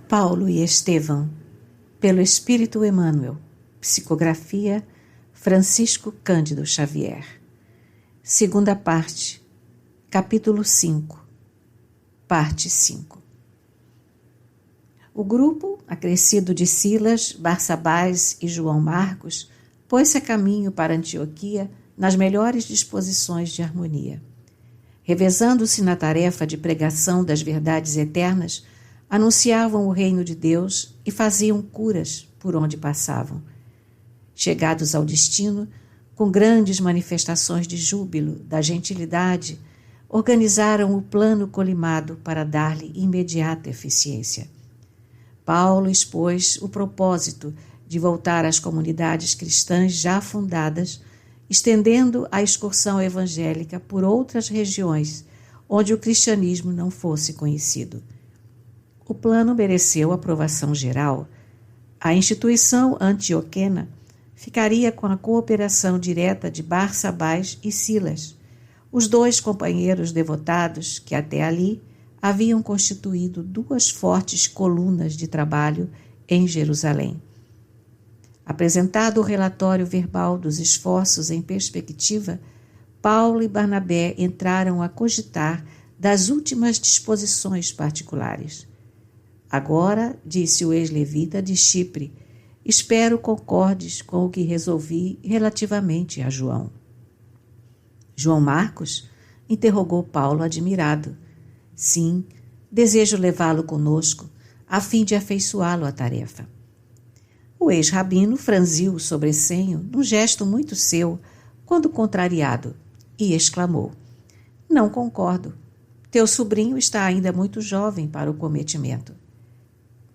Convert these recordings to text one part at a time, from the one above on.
Paulo e Estevão, pelo Espírito Emmanuel, psicografia Francisco Cândido Xavier. Segunda parte, capítulo 5, parte 5. O grupo, acrescido de Silas, Barsabás e João Marcos, pôs-se a caminho para Antioquia nas melhores disposições de harmonia. Revezando-se na tarefa de pregação das verdades eternas, anunciavam o reino de Deus e faziam curas por onde passavam. Chegados ao destino, com grandes manifestações de júbilo, da gentilidade, organizaram o plano colimado para dar-lhe imediata eficiência. Paulo expôs o propósito de voltar às comunidades cristãs já fundadas, estendendo a excursão evangélica por outras regiões onde o cristianismo não fosse conhecido. O plano mereceu aprovação geral. A instituição antioquena ficaria com a cooperação direta de Barsabás e Silas, os dois companheiros devotados que até ali haviam constituído duas fortes colunas de trabalho em Jerusalém. Apresentado o relatório verbal dos esforços em perspectiva, Paulo e Barnabé entraram a cogitar das últimas disposições particulares. Agora, disse o ex-levita de Chipre, espero concordes com o que resolvi relativamente a João. João Marcos? Interrogou Paulo admirado. Sim, desejo levá-lo conosco, a fim de afeiçoá-lo à tarefa. O ex-rabino franziu o sobrecenho num gesto muito seu, quando contrariado, e exclamou: Não concordo. Teu sobrinho está ainda muito jovem para o cometimento.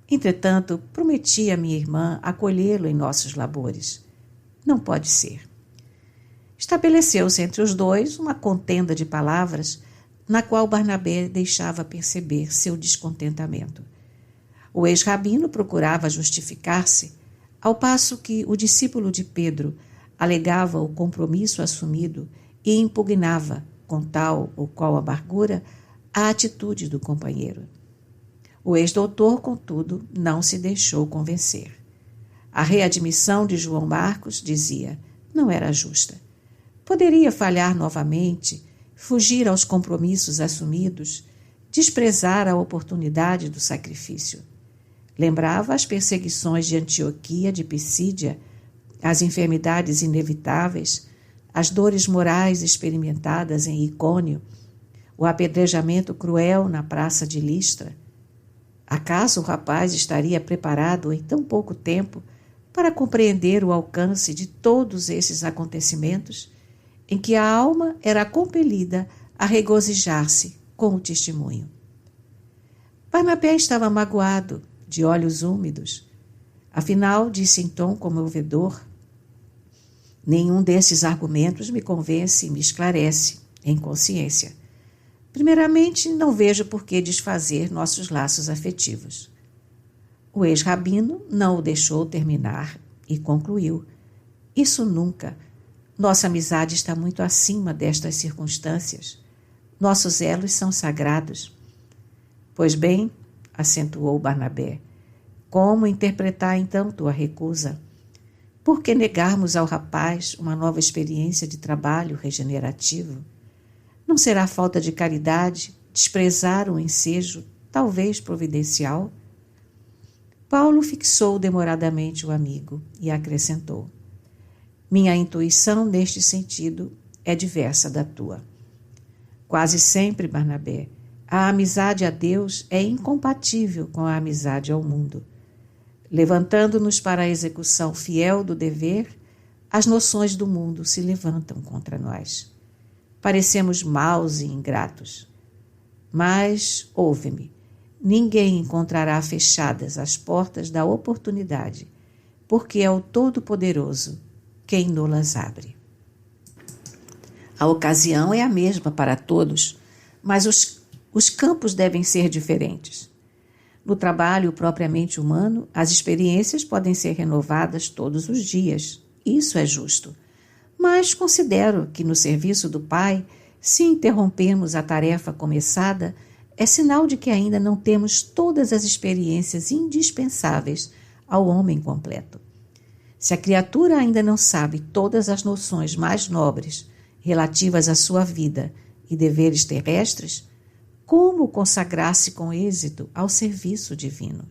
Entretanto, prometi a minha irmã acolhê-lo em nossos labores. Não pode ser. Estabeleceu-se entre os dois uma contenda de palavras, na qual Barnabé deixava perceber seu descontentamento. O ex-rabino procurava justificar-se, ao passo que o discípulo de Pedro alegava o compromisso assumido e impugnava, com tal ou qual amargura, a atitude do companheiro. O ex-doutor, contudo, não se deixou convencer. A readmissão de João Marcos, dizia, não era justa. Poderia falhar novamente, fugir aos compromissos assumidos, desprezar a oportunidade do sacrifício. Lembrava as perseguições de Antioquia, de Pisídia, as enfermidades inevitáveis, as dores morais experimentadas em Icônio, o apedrejamento cruel na praça de Listra. Acaso o rapaz estaria preparado em tão pouco tempo para compreender o alcance de todos esses acontecimentos, em que a alma era compelida a regozijar-se com o testemunho? Barnabé estava magoado, de olhos úmidos. Afinal, disse em tom comovedor, nenhum desses argumentos me convence e me esclarece, em consciência. Primeiramente, não vejo por que desfazer nossos laços afetivos. O ex-rabino não o deixou terminar e concluiu. Isso nunca. Nossa amizade está muito acima destas circunstâncias. Nossos elos são sagrados. Pois bem, acentuou Barnabé, como interpretar então tua recusa? Por que negarmos ao rapaz uma nova experiência de trabalho regenerativo? Não será falta de caridade desprezar um ensejo, talvez providencial? Paulo fixou demoradamente o amigo e acrescentou: minha intuição neste sentido é diversa da tua. Quase sempre, Barnabé, a amizade a Deus é incompatível com a amizade ao mundo. Levantando-nos para a execução fiel do dever, as noções do mundo se levantam contra nós. Parecemos maus e ingratos. Mas, ouve-me, ninguém encontrará fechadas as portas da oportunidade, porque é o Todo-Poderoso quem nolas abre. A ocasião é a mesma para todos, mas os campos devem ser diferentes. No trabalho propriamente humano, as experiências podem ser renovadas todos os dias. Isso é justo. Mas considero que no serviço do Pai, se interrompemos a tarefa começada, é sinal de que ainda não temos todas as experiências indispensáveis ao homem completo. Se a criatura ainda não sabe todas as noções mais nobres relativas à sua vida e deveres terrestres, como consagrar-se com êxito ao serviço divino?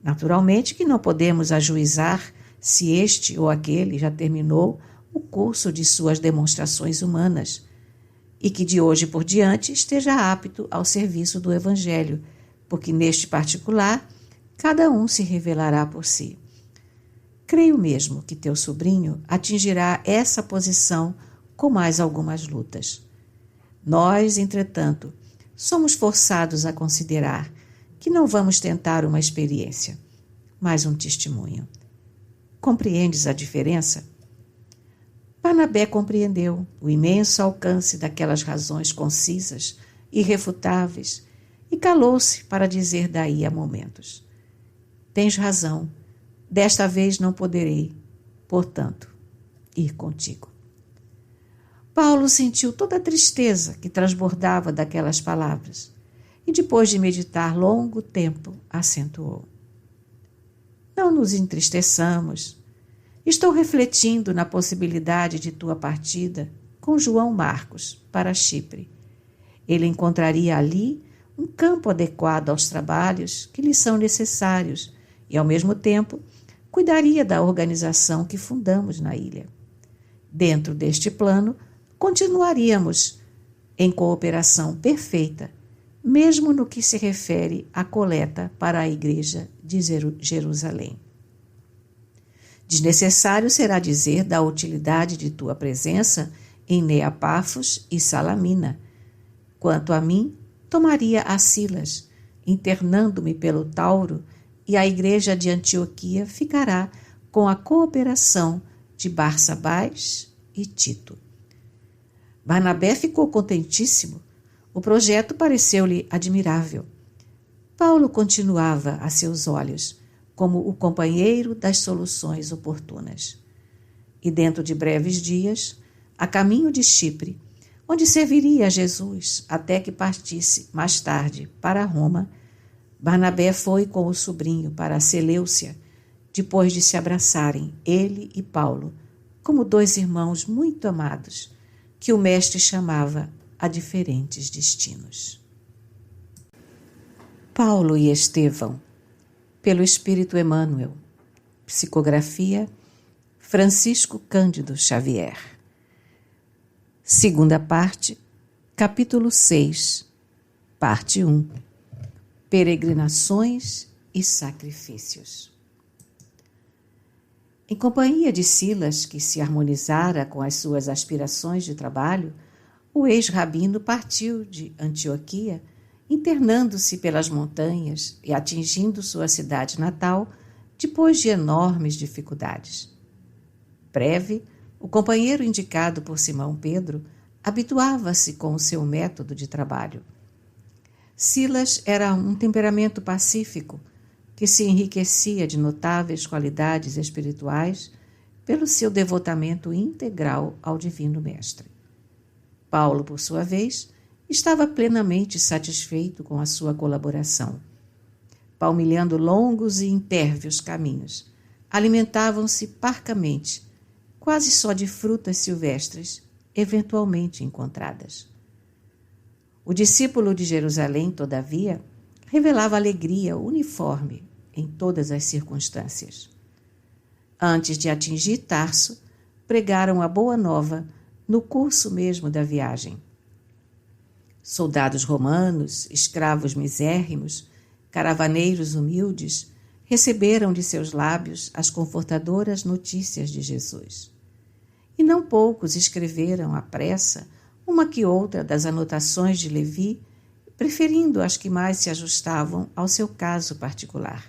Naturalmente que não podemos ajuizar se este ou aquele já terminou o curso de suas demonstrações humanas e que de hoje por diante esteja apto ao serviço do Evangelho, porque neste particular cada um se revelará por si. Creio mesmo que teu sobrinho atingirá essa posição com mais algumas lutas. Nós, entretanto, somos forçados a considerar que não vamos tentar uma experiência, mas um testemunho. Compreendes a diferença? Barnabé compreendeu o imenso alcance daquelas razões concisas, irrefutáveis, e calou-se para dizer daí a momentos: tens razão, desta vez não poderei, portanto, ir contigo. Paulo sentiu toda a tristeza que transbordava daquelas palavras e, depois de meditar longo tempo, acentuou: não nos entristeçamos. Estou refletindo na possibilidade de tua partida com João Marcos para Chipre. Ele encontraria ali um campo adequado aos trabalhos que lhe são necessários e, ao mesmo tempo, cuidaria da organização que fundamos na ilha. Dentro deste plano, continuaríamos em cooperação perfeita, mesmo no que se refere à coleta para a igreja de Jerusalém. Desnecessário será dizer da utilidade de tua presença em Neapafos e Salamina. Quanto a mim, tomaria a Silas, internando-me pelo Tauro, e a igreja de Antioquia ficará com a cooperação de Barsabás e Tito. Barnabé ficou contentíssimo. O projeto pareceu-lhe admirável. Paulo continuava a seus olhos como o companheiro das soluções oportunas. E dentro de breves dias, a caminho de Chipre, onde serviria a Jesus até que partisse mais tarde para Roma, Barnabé foi com o sobrinho para Seleucia, depois de se abraçarem, ele e Paulo, como dois irmãos muito amados, que o mestre chamava a diferentes destinos. Paulo e Estevão, pelo Espírito Emmanuel. Psicografia Francisco Cândido Xavier. Segunda parte, capítulo 6, parte 1. Peregrinações e sacrifícios. Em companhia de Silas, que se harmonizara com as suas aspirações de trabalho, o ex-rabino partiu de Antioquia, internando-se pelas montanhas e atingindo sua cidade natal depois de enormes dificuldades. Breve, o companheiro indicado por Simão Pedro habituava-se com o seu método de trabalho. Silas era um temperamento pacífico que se enriquecia de notáveis qualidades espirituais pelo seu devotamento integral ao Divino Mestre. Paulo, por sua vez, estava plenamente satisfeito com a sua colaboração. Palmilhando longos e impérvios caminhos, alimentavam-se parcamente, quase só de frutas silvestres, eventualmente encontradas. O discípulo de Jerusalém, todavia, revelava alegria uniforme em todas as circunstâncias. Antes de atingir Tarso, pregaram a boa nova no curso mesmo da viagem. Soldados romanos, escravos misérrimos, caravaneiros humildes, receberam de seus lábios as confortadoras notícias de Jesus. E não poucos escreveram à pressa uma que outra das anotações de Levi, preferindo as que mais se ajustavam ao seu caso particular.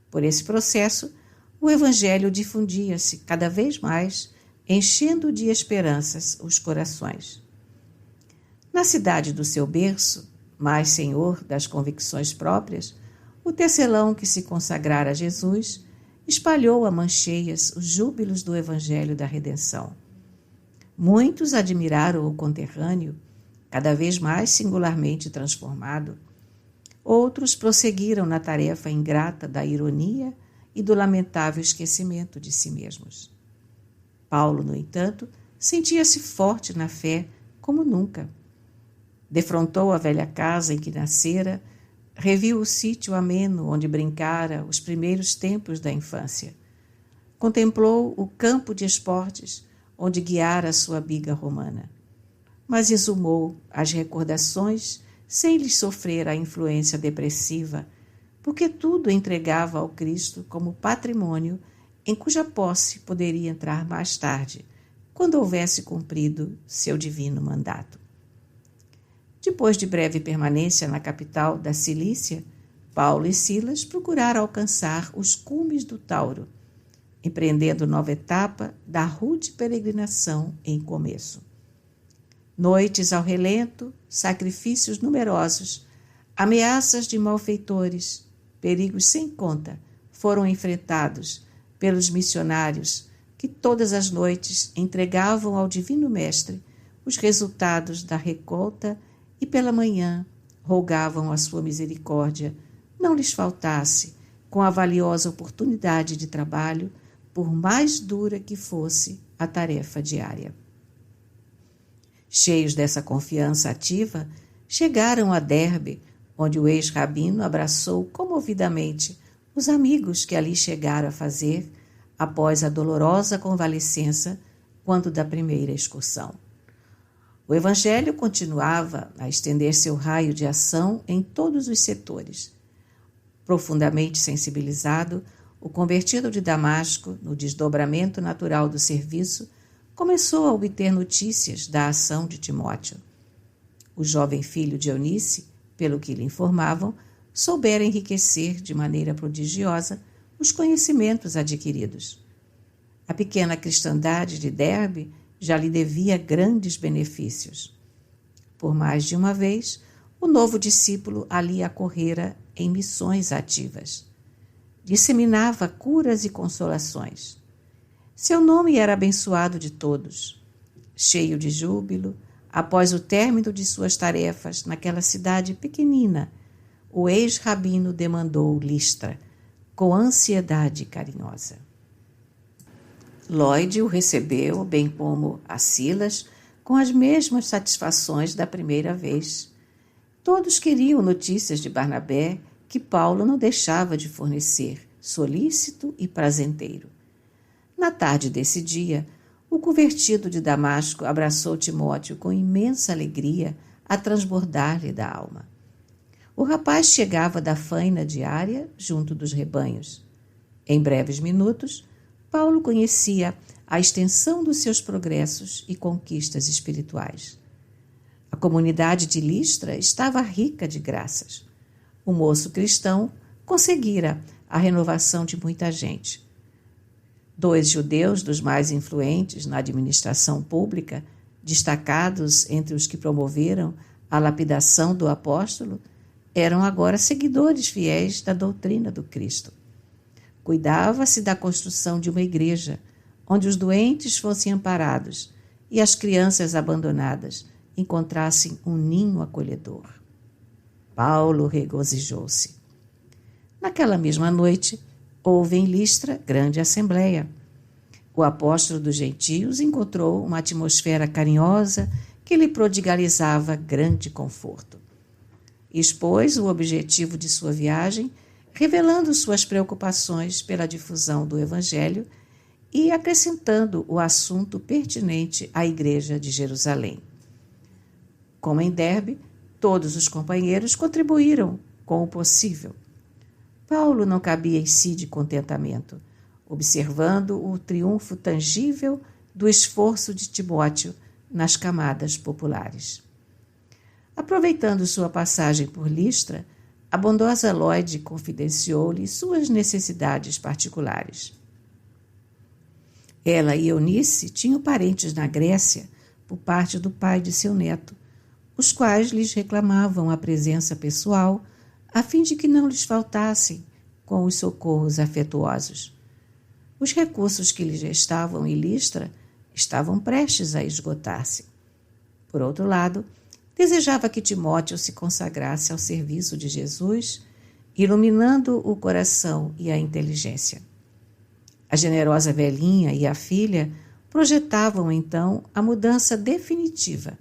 Por esse processo, o Evangelho difundia-se cada vez mais, enchendo de esperanças os corações. Na cidade do seu berço, mais senhor das convicções próprias, o tecelão que se consagrara a Jesus espalhou a mancheias os júbilos do Evangelho da Redenção. Muitos admiraram o conterrâneo cada vez mais singularmente transformado. Outros prosseguiram na tarefa ingrata da ironia e do lamentável esquecimento de si mesmos. Paulo, no entanto, sentia-se forte na fé como nunca. Defrontou a velha casa em que nascera, reviu o sítio ameno onde brincara os primeiros tempos da infância. Contemplou o campo de esportes onde guiara sua biga romana. Mas exumou as recordações sem lhes sofrer a influência depressiva, porque tudo entregava ao Cristo como patrimônio em cuja posse poderia entrar mais tarde, quando houvesse cumprido seu divino mandato. Depois de breve permanência na capital da Cilícia, Paulo e Silas procuraram alcançar os cumes do Tauro, empreendendo nova etapa da rude peregrinação em começo. Noites ao relento, sacrifícios numerosos, ameaças de malfeitores, perigos sem conta foram enfrentados pelos missionários que todas as noites entregavam ao Divino Mestre os resultados da recolta e pela manhã rogavam a sua misericórdia não lhes faltasse com a valiosa oportunidade de trabalho, por mais dura que fosse a tarefa diária. Cheios dessa confiança ativa, chegaram a Derbe, onde o ex-rabino abraçou comovidamente os amigos que ali chegaram a fazer após a dolorosa convalescença quando da primeira excursão. O Evangelho continuava a estender seu raio de ação em todos os setores. Profundamente sensibilizado, o convertido de Damasco, no desdobramento natural do serviço, começou a obter notícias da ação de Timóteo. O jovem filho de Eunice, pelo que lhe informavam, soubera enriquecer de maneira prodigiosa os conhecimentos adquiridos. A pequena cristandade de Derbe já lhe devia grandes benefícios. Por mais de uma vez, o novo discípulo ali acorrera em missões ativas. Disseminava curas e consolações. Seu nome era abençoado de todos. Cheio de júbilo, após o término de suas tarefas naquela cidade pequenina, o ex-rabino demandou Listra, com ansiedade carinhosa. Lloyd o recebeu, bem como a Silas, com as mesmas satisfações da primeira vez. Todos queriam notícias de Barnabé, que Paulo não deixava de fornecer, solícito e prazenteiro. Na tarde desse dia, o convertido de Damasco abraçou Timóteo com imensa alegria a transbordar-lhe da alma. O rapaz chegava da faina diária junto dos rebanhos. Em breves minutos, Paulo conhecia a extensão dos seus progressos e conquistas espirituais. A comunidade de Listra estava rica de graças. O moço cristão conseguira a renovação de muita gente. 2 judeus dos mais influentes na administração pública, destacados entre os que promoveram a lapidação do apóstolo, eram agora seguidores fiéis da doutrina do Cristo. Cuidava-se da construção de uma igreja, onde os doentes fossem amparados e as crianças abandonadas encontrassem um ninho acolhedor. Paulo regozijou-se. Naquela mesma noite, houve em Listra grande assembleia. O apóstolo dos gentios encontrou uma atmosfera carinhosa que lhe prodigalizava grande conforto. Expôs o objetivo de sua viagem, revelando suas preocupações pela difusão do Evangelho e acrescentando o assunto pertinente à Igreja de Jerusalém. Como em Derbe, todos os companheiros contribuíram com o possível. Paulo não cabia em si de contentamento, observando o triunfo tangível do esforço de Timóteo nas camadas populares. Aproveitando sua passagem por Listra, a bondosa Lloyd confidenciou-lhe suas necessidades particulares. Ela e Eunice tinham parentes na Grécia, por parte do pai de seu neto, os quais lhes reclamavam a presença pessoal, a fim de que não lhes faltassem com os socorros afetuosos. Os recursos que lhes restavam em Listra estavam prestes a esgotar-se. Por outro lado, desejava que Timóteo se consagrasse ao serviço de Jesus, iluminando o coração e a inteligência. A generosa velhinha e a filha projetavam então a mudança definitiva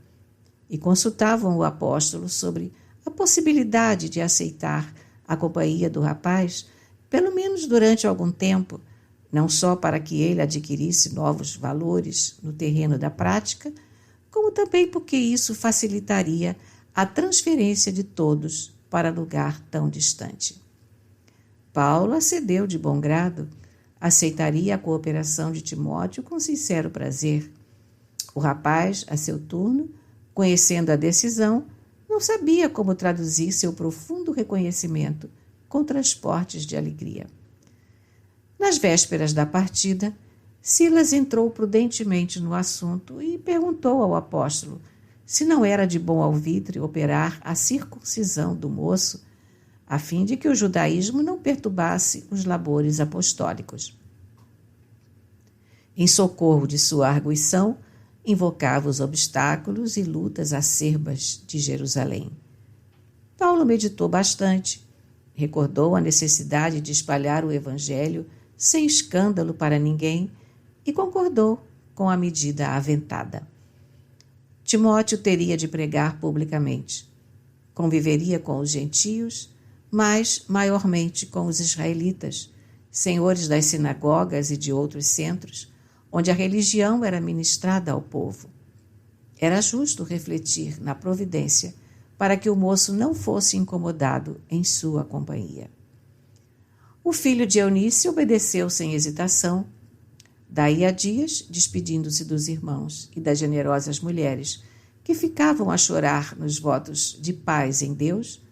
e consultavam o apóstolo sobre a possibilidade de aceitar a companhia do rapaz, pelo menos durante algum tempo, não só para que ele adquirisse novos valores no terreno da prática, como também porque isso facilitaria a transferência de todos para lugar tão distante. Paulo acedeu de bom grado, aceitaria a cooperação de Timóteo com sincero prazer. O rapaz, a seu turno, conhecendo a decisão, não sabia como traduzir seu profundo reconhecimento com transportes de alegria. Nas vésperas da partida, Silas entrou prudentemente no assunto e perguntou ao apóstolo se não era de bom alvitre operar a circuncisão do moço, a fim de que o judaísmo não perturbasse os labores apostólicos. Em socorro de sua arguição, invocava os obstáculos e lutas acerbas de Jerusalém. Paulo meditou bastante, recordou a necessidade de espalhar o evangelho sem escândalo para ninguém e concordou com a medida aventada. Timóteo teria de pregar publicamente. Conviveria com os gentios, mas maiormente com os israelitas, senhores das sinagogas e de outros centros, onde a religião era ministrada ao povo. Era justo refletir na providência para que o moço não fosse incomodado em sua companhia. O filho de Eunice obedeceu sem hesitação. Daí a dias, despedindo-se dos irmãos e das generosas mulheres que ficavam a chorar nos votos de paz em Deus,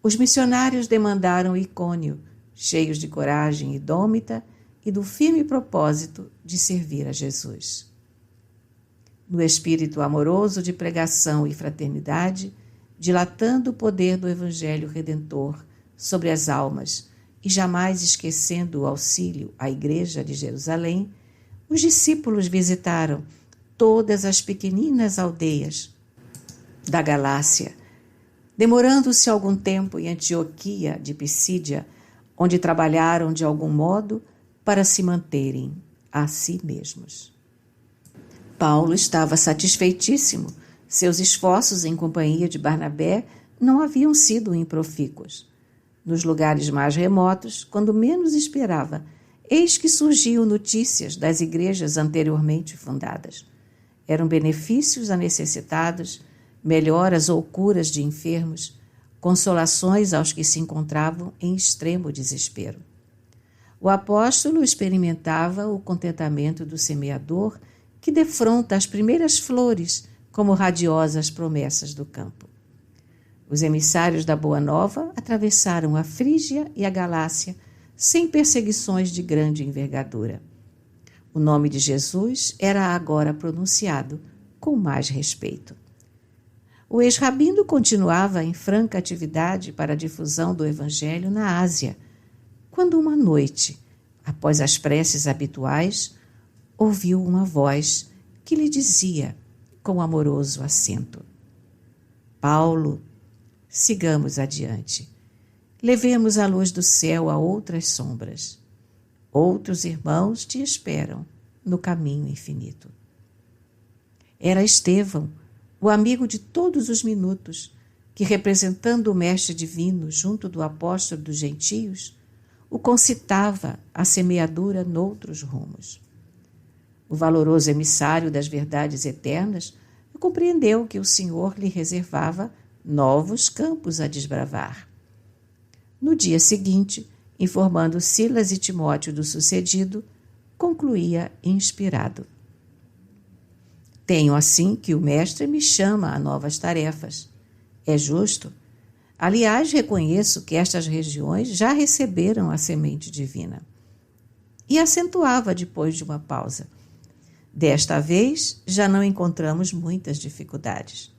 os missionários demandaram Icônio, cheios de coragem indômita e do firme propósito de servir a Jesus. No espírito amoroso de pregação e fraternidade, dilatando o poder do Evangelho Redentor sobre as almas e jamais esquecendo o auxílio à Igreja de Jerusalém, os discípulos visitaram todas as pequeninas aldeias da Galácia, demorando-se algum tempo em Antioquia de Pisídia, onde trabalharam de algum modo para se manterem a si mesmos. Paulo estava satisfeitíssimo. Seus esforços em companhia de Barnabé não haviam sido improfícuos. Nos lugares mais remotos, quando menos esperava, eis que surgiam notícias das igrejas anteriormente fundadas. Eram benefícios a necessitados, melhoras ou curas de enfermos, consolações aos que se encontravam em extremo desespero. O apóstolo experimentava o contentamento do semeador que defronta as primeiras flores como radiosas promessas do campo. Os emissários da Boa Nova atravessaram a Frígia e a Galácia sem perseguições de grande envergadura. O nome de Jesus era agora pronunciado com mais respeito. O ex-rabino continuava em franca atividade para a difusão do Evangelho na Ásia, quando uma noite, após as preces habituais, ouviu uma voz que lhe dizia, com amoroso acento: Paulo, sigamos adiante. Levemos a luz do céu a outras sombras. Outros irmãos te esperam no caminho infinito. Era Estevão, o amigo de todos os minutos, que, representando o Mestre Divino junto do apóstolo dos gentios, o concitava à semeadura noutros rumos. O valoroso emissário das verdades eternas compreendeu que o Senhor lhe reservava novos campos a desbravar. No dia seguinte, informando Silas e Timóteo do sucedido, concluía inspirado: Tenho assim que o Mestre me chama a novas tarefas. É justo. Aliás, reconheço que estas regiões já receberam a semente divina. E acentuava depois de uma pausa: Desta vez, já não encontramos muitas dificuldades.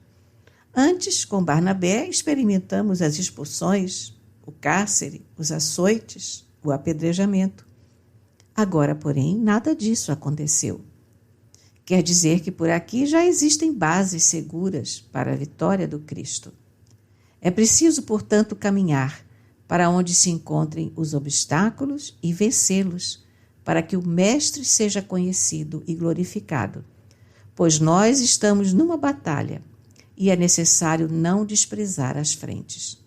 Antes, com Barnabé, experimentamos as expulsões, o cárcere, os açoites, o apedrejamento. Agora, porém, nada disso aconteceu. Quer dizer que por aqui já existem bases seguras para a vitória do Cristo. É preciso, portanto, caminhar para onde se encontrem os obstáculos e vencê-los, para que o Mestre seja conhecido e glorificado. Pois nós estamos numa batalha e é necessário não desprezar as frentes.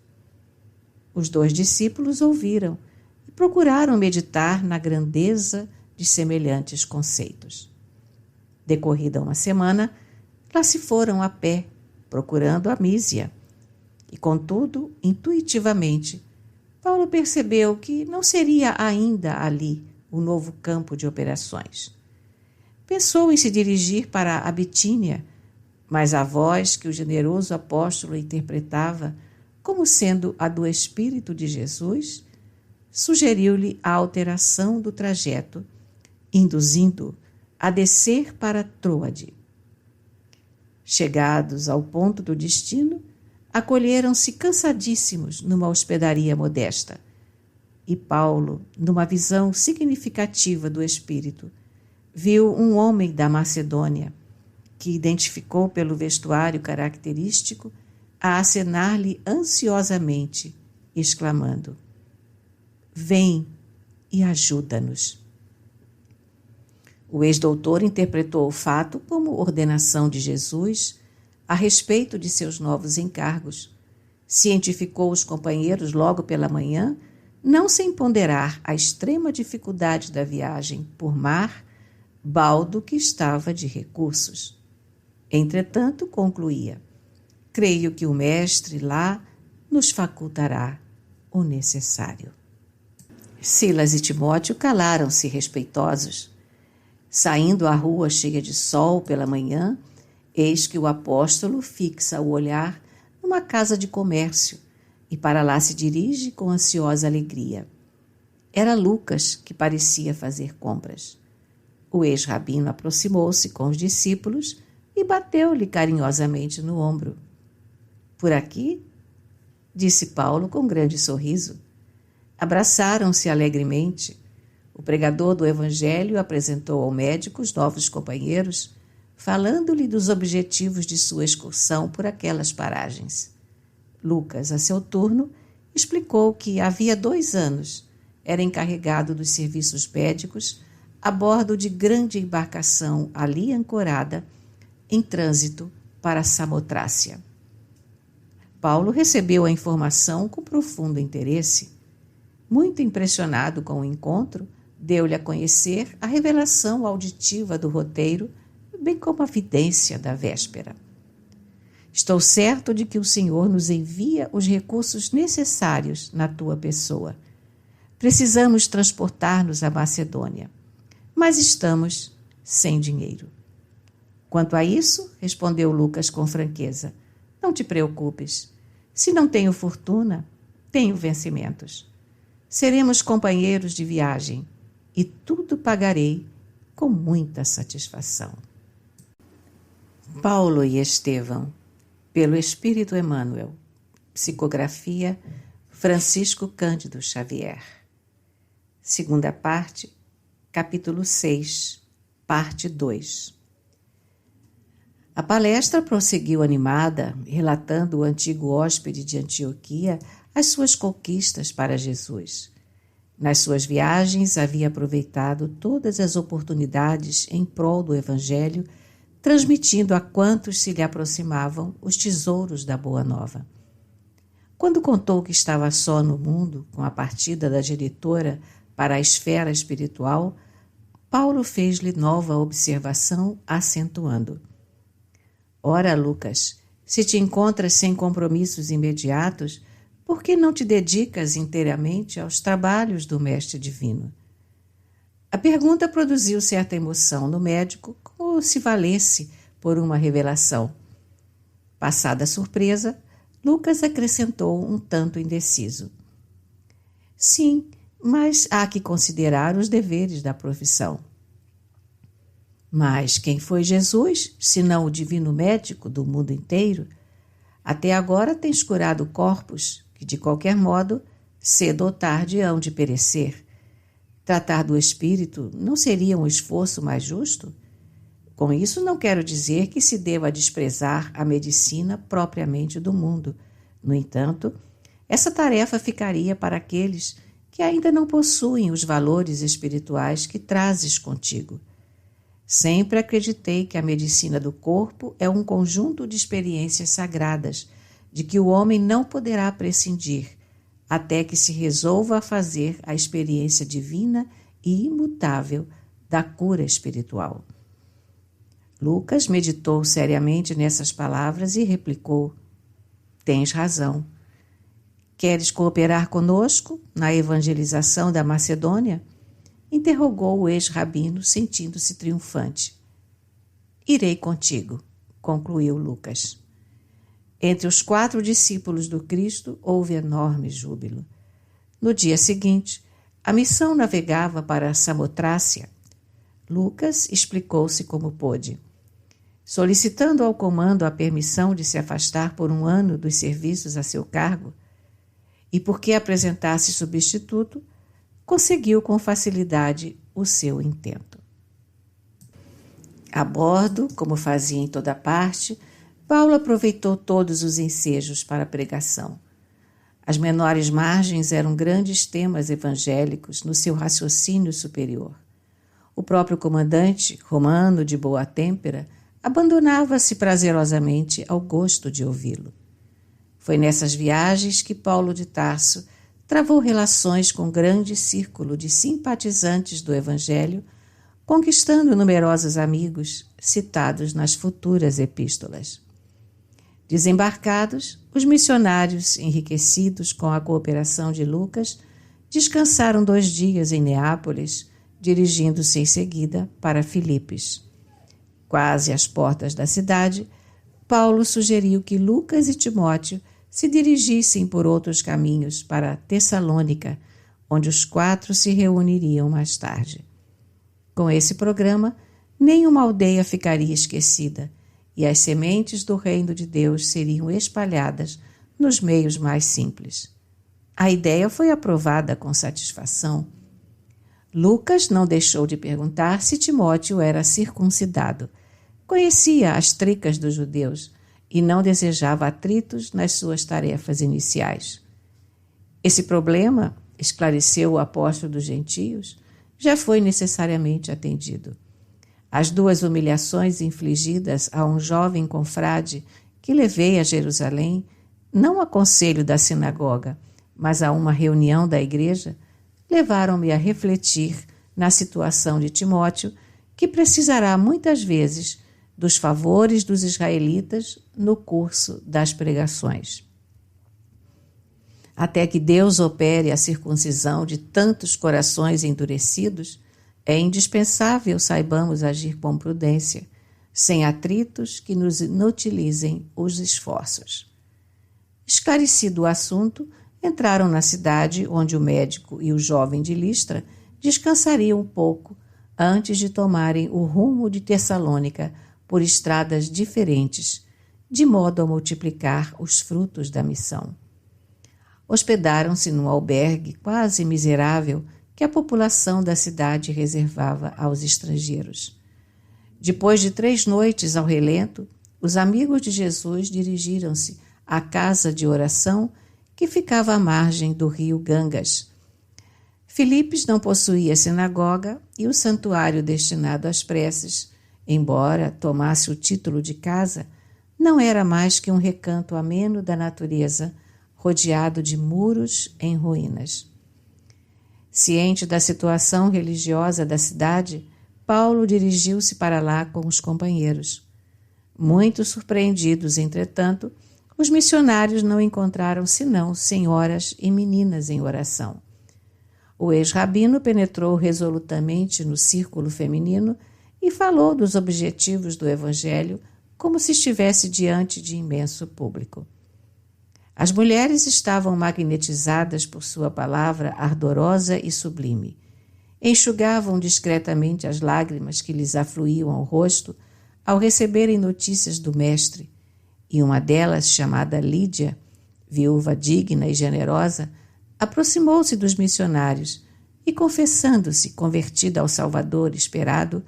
Os 2 discípulos ouviram e procuraram meditar na grandeza de semelhantes conceitos. Decorrida uma semana, lá se foram a pé, procurando a Mísia. E, contudo, intuitivamente, Paulo percebeu que não seria ainda ali o novo campo de operações. Pensou em se dirigir para a Bitínia, mas a voz que o generoso apóstolo interpretava como sendo a do Espírito de Jesus, sugeriu-lhe a alteração do trajeto, induzindo-o a descer para Troade. Chegados ao ponto do destino, acolheram-se cansadíssimos numa hospedaria modesta. E Paulo, numa visão significativa do Espírito, viu um homem da Macedônia, que identificou pelo vestuário característico, a acenar-lhe ansiosamente, exclamando: "Vem e ajuda-nos." O ex-doutor interpretou o fato como ordenação de Jesus a respeito de seus novos encargos. Cientificou os companheiros logo pela manhã, não sem ponderar a extrema dificuldade da viagem por mar, baldo que estava de recursos. Entretanto, concluía: "Creio que o Mestre lá nos facultará o necessário." Silas e Timóteo calaram-se respeitosos. Saindo à rua cheia de sol pela manhã, eis que o apóstolo fixa o olhar numa casa de comércio e para lá se dirige com ansiosa alegria. Era Lucas que parecia fazer compras. O ex-rabino aproximou-se com os discípulos e bateu-lhe carinhosamente no ombro. "Por aqui?" disse Paulo com grande sorriso. Abraçaram-se alegremente. O pregador do Evangelho apresentou ao médico os novos companheiros, falando-lhe dos objetivos de sua excursão por aquelas paragens. Lucas, a seu turno, explicou que havia 2 anos era encarregado dos serviços médicos a bordo de grande embarcação ali ancorada, em trânsito para Samotrácia. Paulo recebeu a informação com profundo interesse. Muito impressionado com o encontro, deu-lhe a conhecer a revelação auditiva do roteiro, bem como a vidência da véspera. "Estou certo de que o Senhor nos envia os recursos necessários na tua pessoa. Precisamos transportar-nos à Macedônia, mas estamos sem dinheiro." "Quanto a isso," respondeu Lucas com franqueza, "não te preocupes. Se não tenho fortuna, tenho vencimentos. Seremos companheiros de viagem e tudo pagarei com muita satisfação." Paulo e Estevão, pelo Espírito Emmanuel. Psicografia Francisco Cândido Xavier. Segunda parte, capítulo 6, parte 2. A palestra prosseguiu animada, relatando o antigo hóspede de Antioquia as suas conquistas para Jesus. Nas suas viagens havia aproveitado todas as oportunidades em prol do Evangelho, transmitindo a quantos se lhe aproximavam os tesouros da Boa Nova. Quando contou que estava só no mundo, com a partida da genitora para a esfera espiritual, Paulo fez-lhe nova observação, acentuando: "Ora, Lucas, se te encontras sem compromissos imediatos, por que não te dedicas inteiramente aos trabalhos do Mestre Divino?" A pergunta produziu certa emoção no médico, como se valesse por uma revelação. Passada a surpresa, Lucas acrescentou um tanto indeciso: "Sim, mas há que considerar os deveres da profissão." "Mas quem foi Jesus, senão o divino médico do mundo inteiro? Até agora tens curado corpos que, de qualquer modo, cedo ou tarde hão de perecer. Tratar do espírito não seria um esforço mais justo? Com isso, não quero dizer que se deva desprezar a medicina propriamente do mundo. No entanto, essa tarefa ficaria para aqueles que ainda não possuem os valores espirituais que trazes contigo. Sempre acreditei que a medicina do corpo é um conjunto de experiências sagradas, de que o homem não poderá prescindir, até que se resolva a fazer a experiência divina e imutável da cura espiritual. Lucas meditou seriamente nessas palavras e replicou: tens razão. Queres cooperar conosco na evangelização da Macedônia? Interrogou o ex-rabino, sentindo-se triunfante. Irei contigo, concluiu Lucas. Entre os 4 discípulos do Cristo houve enorme júbilo. No dia seguinte, a missão navegava para Samotrácia. Lucas explicou-se como pôde. Solicitando ao comando a permissão de se afastar por 1 ano dos serviços a seu cargo, e porque apresentasse substituto, conseguiu com facilidade o seu intento. A bordo, como fazia em toda parte, Paulo aproveitou todos os ensejos para a pregação. As menores margens eram grandes temas evangélicos no seu raciocínio superior. O próprio comandante, romano de boa têmpera, abandonava-se prazerosamente ao gosto de ouvi-lo. Foi nessas viagens que Paulo de Tarso travou relações com um grande círculo de simpatizantes do Evangelho, conquistando numerosos amigos citados nas futuras epístolas. Desembarcados, os missionários, enriquecidos com a cooperação de Lucas, descansaram 2 dias em Neápolis, dirigindo-se em seguida para Filipos. Quase às portas da cidade, Paulo sugeriu que Lucas e Timóteo se dirigissem por outros caminhos para Tessalônica, onde os 4 se reuniriam mais tarde. Com esse programa, nenhuma aldeia ficaria esquecida e as sementes do reino de Deus seriam espalhadas nos meios mais simples. A ideia foi aprovada com satisfação. Lucas não deixou de perguntar se Timóteo era circuncidado. Conhecia as tricas dos judeus e não desejava atritos nas suas tarefas iniciais. Esse problema, esclareceu o apóstolo dos gentios, já foi necessariamente atendido. As 2 humilhações infligidas a um jovem confrade que levei a Jerusalém, não a conselho da sinagoga, mas a uma reunião da igreja, levaram-me a refletir na situação de Timóteo, que precisará muitas vezes dos favores dos israelitas no curso das pregações. Até que Deus opere a circuncisão de tantos corações endurecidos, é indispensável saibamos agir com prudência, sem atritos que nos inutilizem os esforços. Esclarecido o assunto, entraram na cidade onde o médico e o jovem de Listra descansariam um pouco antes de tomarem o rumo de Tessalônica por estradas diferentes, de modo a multiplicar os frutos da missão. Hospedaram-se num albergue quase miserável que a população da cidade reservava aos estrangeiros. Depois de 3 noites ao relento, os amigos de Jesus dirigiram-se à casa de oração que ficava à margem do rio Gangas. Filipos não possuía sinagoga e o santuário destinado às preces, embora tomasse o título de casa, não era mais que um recanto ameno da natureza, rodeado de muros em ruínas. Ciente da situação religiosa da cidade, Paulo dirigiu-se para lá com os companheiros. Muito surpreendidos, entretanto, os missionários não encontraram senão senhoras e meninas em oração. O ex-rabino penetrou resolutamente no círculo feminino e falou dos objetivos do Evangelho como se estivesse diante de imenso público. As mulheres estavam magnetizadas por sua palavra ardorosa e sublime. Enxugavam discretamente as lágrimas que lhes afluíam ao rosto ao receberem notícias do Mestre, e uma delas, chamada Lídia, viúva digna e generosa, aproximou-se dos missionários e, confessando-se convertida ao Salvador esperado,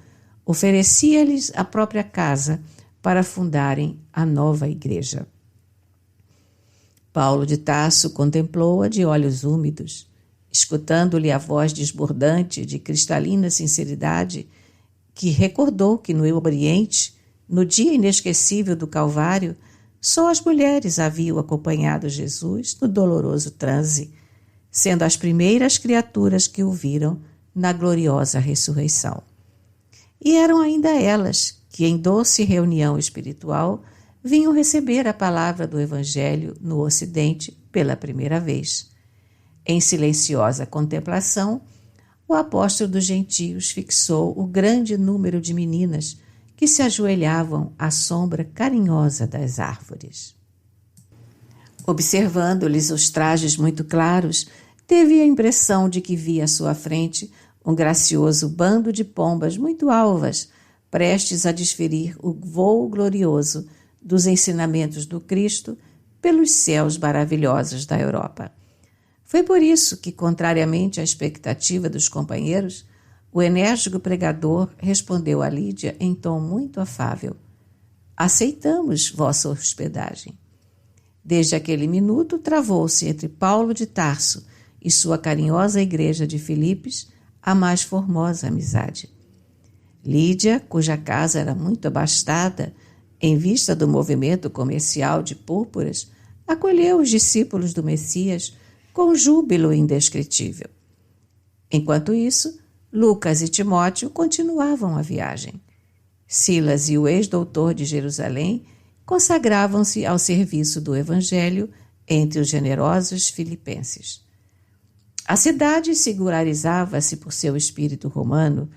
oferecia-lhes a própria casa para fundarem a nova igreja. Paulo de Tarso contemplou-a de olhos úmidos, escutando-lhe a voz desbordante de cristalina sinceridade, que recordou que no Oriente, no dia inesquecível do Calvário, só as mulheres haviam acompanhado Jesus no doloroso transe, sendo as primeiras criaturas que o viram na gloriosa ressurreição. E eram ainda elas que, em doce reunião espiritual, vinham receber a palavra do Evangelho no Ocidente pela primeira vez. Em silenciosa contemplação, o apóstolo dos gentios fixou o grande número de meninas que se ajoelhavam à sombra carinhosa das árvores. Observando-lhes os trajes muito claros, teve a impressão de que via à sua frente um gracioso bando de pombas muito alvas, prestes a desferir o vôo glorioso dos ensinamentos do Cristo pelos céus maravilhosos da Europa. Foi por isso que, contrariamente à expectativa dos companheiros, o enérgico pregador respondeu a Lídia em tom muito afável: aceitamos vossa hospedagem. Desde aquele minuto travou-se entre Paulo de Tarso e sua carinhosa igreja de Filipos a mais formosa amizade. Lídia, cuja casa era muito abastada, em vista do movimento comercial de púrpuras, acolheu os discípulos do Messias com júbilo indescritível. Enquanto isso, Lucas e Timóteo continuavam a viagem. Silas e o ex-doutor de Jerusalém consagravam-se ao serviço do Evangelho entre os generosos filipenses. A cidade singularizava-se por seu espírito romano.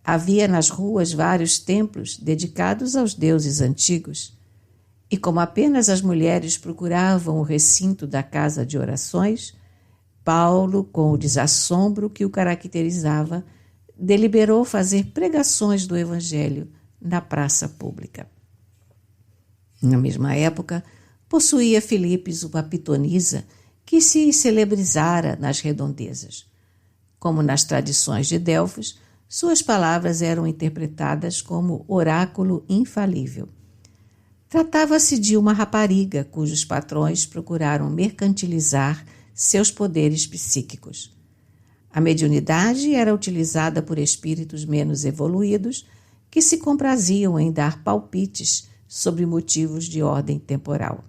Havia nas ruas vários templos dedicados aos deuses antigos. E como apenas as mulheres procuravam o recinto da casa de orações, Paulo, com o desassombro que o caracterizava, deliberou fazer pregações do Evangelho na praça pública. Na mesma época, possuía Filipos uma pitonisa que se celebrizara nas redondezas. Como nas tradições de Delfos, suas palavras eram interpretadas como oráculo infalível. Tratava-se de uma rapariga cujos patrões procuraram mercantilizar seus poderes psíquicos. A mediunidade era utilizada por espíritos menos evoluídos que se compraziam em dar palpites sobre motivos de ordem temporal.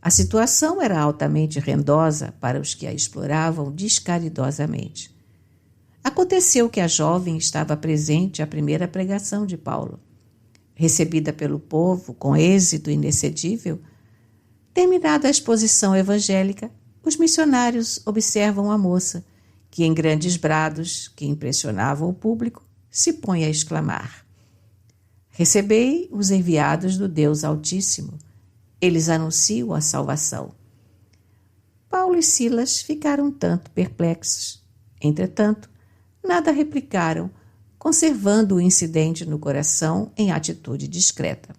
A situação era altamente rendosa para os que a exploravam descaridosamente. Aconteceu que a jovem estava presente à primeira pregação de Paulo. Recebida pelo povo com êxito inexcedível, terminada a exposição evangélica, os missionários observam a moça, que em grandes brados, que impressionavam o público, se põe a exclamar: recebei os enviados do Deus Altíssimo. Eles anunciam a salvação. Paulo e Silas ficaram tanto perplexos. Entretanto, nada replicaram, conservando o incidente no coração em atitude discreta.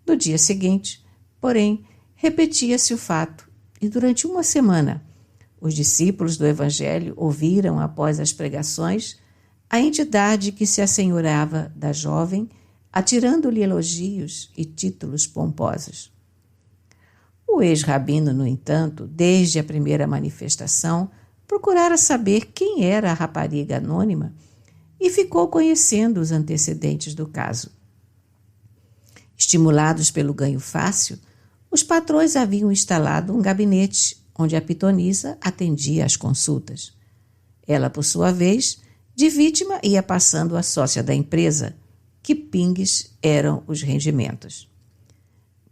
No dia seguinte, porém, repetia-se o fato, e durante uma semana, os discípulos do Evangelho ouviram, após as pregações, a entidade que se assenhorava da jovem, atirando-lhe elogios e títulos pomposos. O ex-rabino, no entanto, desde a primeira manifestação, procurara saber quem era a rapariga anônima e ficou conhecendo os antecedentes do caso. Estimulados pelo ganho fácil, os patrões haviam instalado um gabinete onde a pitonisa atendia às consultas. Ela, por sua vez, de vítima, ia passando a sócia da empresa, que pingues eram os rendimentos.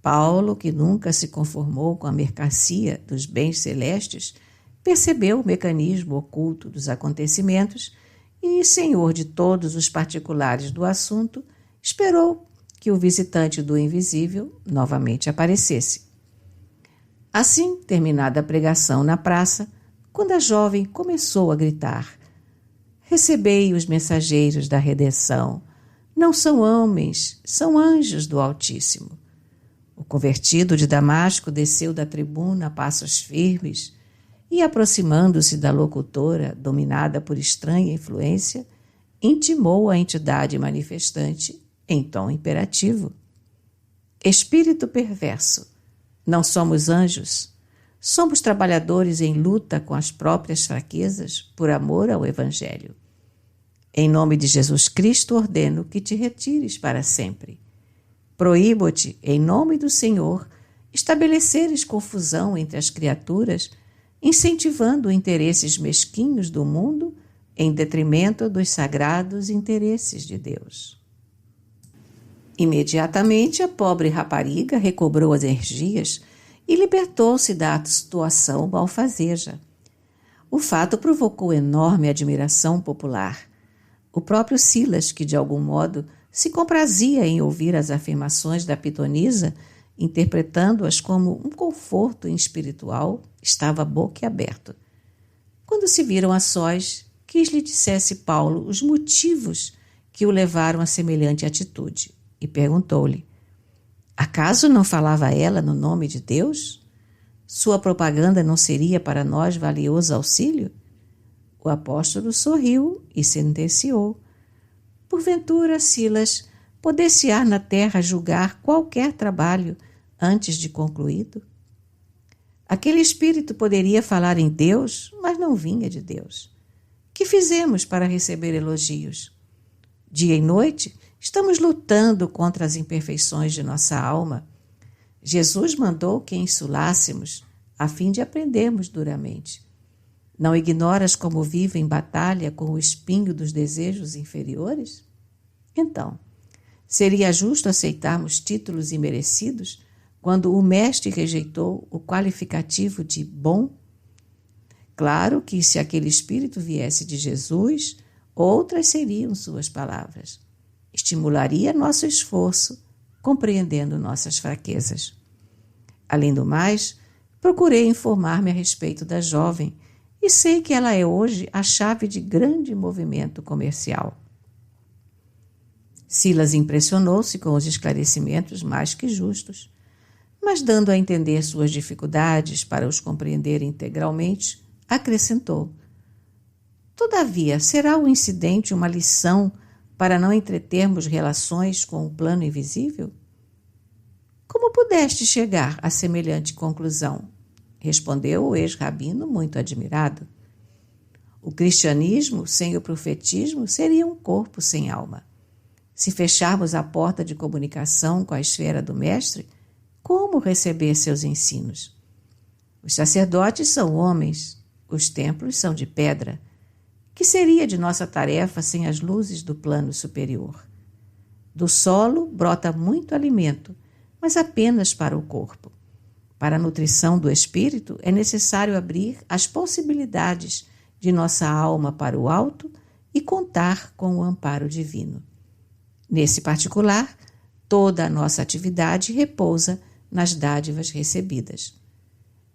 Paulo, que nunca se conformou com a mercancia dos bens celestes, percebeu o mecanismo oculto dos acontecimentos e, senhor de todos os particulares do assunto, esperou que o visitante do invisível novamente aparecesse. Assim, terminada a pregação na praça, quando a jovem começou a gritar: recebei os mensageiros da redenção, não são homens, são anjos do Altíssimo. O convertido de Damasco desceu da tribuna a passos firmes e, aproximando-se da locutora, dominada por estranha influência, intimou a entidade manifestante em tom imperativo. Espírito perverso, não somos anjos, somos trabalhadores em luta com as próprias fraquezas por amor ao Evangelho. Em nome de Jesus Cristo ordeno que te retires para sempre. Proíbo-te, em nome do Senhor, estabeleceres confusão entre as criaturas, incentivando interesses mesquinhos do mundo em detrimento dos sagrados interesses de Deus. Imediatamente a pobre rapariga recobrou as energias e libertou-se da situação malfazeja. O fato provocou enorme admiração popular. O próprio Silas, que de algum modo se comprazia em ouvir as afirmações da pitonisa, interpretando-as como um conforto espiritual, estava boquiaberto. Quando se viram a sós, quis lhe dissesse Paulo os motivos que o levaram a semelhante atitude, e perguntou-lhe: acaso não falava ela no nome de Deus? Sua propaganda não seria para nós valioso auxílio? O apóstolo sorriu e sentenciou: porventura, Silas, poder-se-á na terra julgar qualquer trabalho antes de concluído? Aquele espírito poderia falar em Deus, mas não vinha de Deus. Que fizemos para receber elogios? Dia e noite estamos lutando contra as imperfeições de nossa alma. Jesus mandou que insulássemos, a fim de aprendermos duramente. Não ignoras como vive em batalha com o espinho dos desejos inferiores? Então, seria justo aceitarmos títulos imerecidos quando o mestre rejeitou o qualificativo de bom? Claro que se aquele espírito viesse de Jesus, outras seriam suas palavras. Estimularia nosso esforço, compreendendo nossas fraquezas. Além do mais, procurei informar-me a respeito da jovem e sei que ela é hoje a chave de grande movimento comercial. Silas impressionou-se com os esclarecimentos mais que justos, mas dando a entender suas dificuldades para os compreender integralmente, acrescentou: todavia, será o incidente uma lição para não entretermos relações com o plano invisível? Como pudeste chegar a semelhante conclusão? Respondeu o ex-rabino muito admirado. O cristianismo sem o profetismo seria um corpo sem alma. Se fecharmos a porta de comunicação com a esfera do mestre, como receber seus ensinos? Os sacerdotes são homens, os templos são de pedra. Que seria de nossa tarefa sem as luzes do plano superior? Do solo brota muito alimento, mas apenas para o corpo. Para a nutrição do espírito é necessário abrir as possibilidades de nossa alma para o alto e contar com o amparo divino. Nesse particular, toda a nossa atividade repousa nas dádivas recebidas.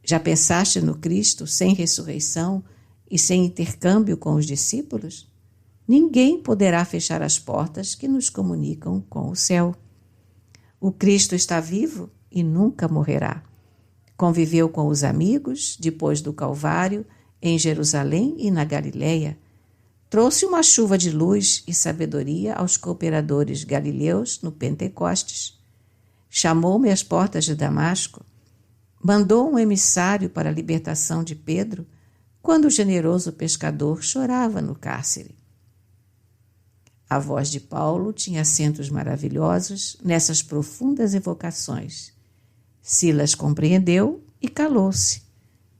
Já pensaste no Cristo sem ressurreição e sem intercâmbio com os discípulos? Ninguém poderá fechar as portas que nos comunicam com o céu. O Cristo está vivo e nunca morrerá. Conviveu com os amigos, depois do Calvário, em Jerusalém e na Galileia. Trouxe uma chuva de luz e sabedoria aos cooperadores galileus no Pentecostes. Chamou-me às portas de Damasco. Mandou um emissário para a libertação de Pedro, quando o generoso pescador chorava no cárcere. A voz de Paulo tinha acentos maravilhosos nessas profundas evocações. Silas compreendeu e calou-se,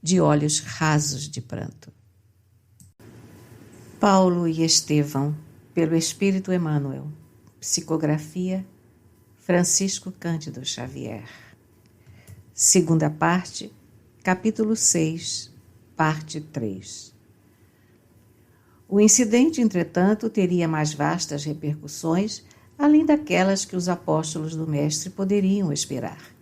de olhos rasos de pranto. Paulo e Estevão, pelo Espírito Emmanuel. Psicografia, Francisco Cândido Xavier. Segunda parte, capítulo 6, parte 3. O incidente, entretanto, teria mais vastas repercussões, além daquelas que os apóstolos do Mestre poderiam esperar.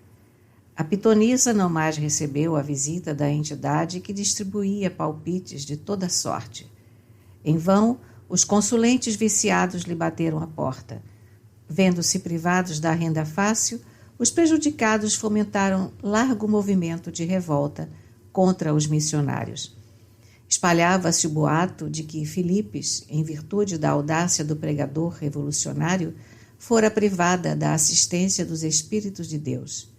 A pitonisa não mais recebeu a visita da entidade que distribuía palpites de toda sorte. Em vão, os consulentes viciados lhe bateram a porta. Vendo-se privados da renda fácil, os prejudicados fomentaram largo movimento de revolta contra os missionários. Espalhava-se o boato de que Filipes, em virtude da audácia do pregador revolucionário, fora privada da assistência dos Espíritos de Deus.